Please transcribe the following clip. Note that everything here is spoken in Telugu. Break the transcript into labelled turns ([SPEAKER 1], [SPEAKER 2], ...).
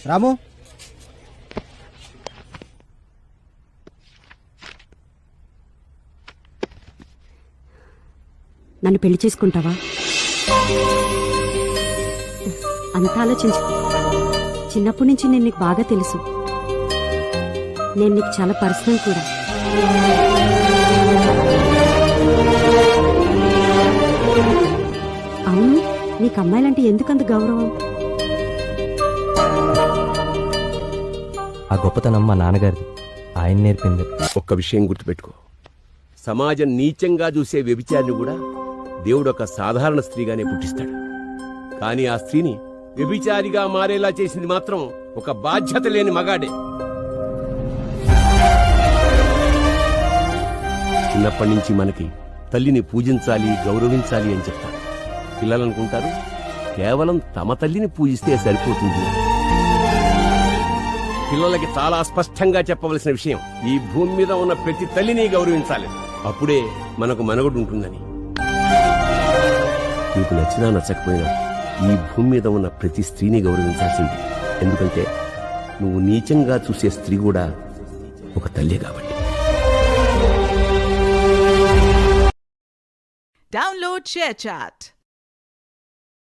[SPEAKER 1] రాము,
[SPEAKER 2] నన్ను పెళ్లి చేసుకుంటావా? అంత ఆలోచించు. చిన్నప్పటి నుంచి నేను నీకు బాగా తెలుసు. నేను నీకు చాలా పర్సనల్ కూడా. అవును, నీకు అమ్మాయిలంటే ఎందుకంత గౌరవం?
[SPEAKER 3] ఆ గొప్పతనం మా నాన్నగారిది, ఆయన నేర్పింది.
[SPEAKER 4] ఒక్క విషయం గుర్తుపెట్టుకో, సమాజం నీచంగా చూసే వ్యభిచారిని కూడా దేవుడు ఒక సాధారణ స్త్రీగానే పుట్టిస్తాడు. కానీ ఆ స్త్రీని వ్యభిచారిగా మారేలా చేసింది మాత్రం ఒక బాధ్యత లేని మగాడే. చిన్నప్పటి నుంచి మనకి తల్లిని పూజించాలి, గౌరవించాలి అని చెప్తారు. పిల్లలనుకుంటారు కేవలం తమ తల్లిని పూజిస్తే సరిపోతుంది. పిల్లలకి చాలా స్పష్టంగా చెప్పవలసిన విషయం, ఈ భూమి మీద ఉన్న ప్రతి తల్లిని గౌరవించాలి, అప్పుడే మనకు మనుగడ ఉంటుందని. నీకు నచ్చినా నచ్చకపోయినా ఈ భూమి మీద ఉన్న ప్రతి స్త్రీని గౌరవించాల్సింది. ఎందుకంటే నువ్వు నీచంగా చూసే స్త్రీ కూడా ఒక తల్లి కాబట్టి.
[SPEAKER 5] Download ShareChat.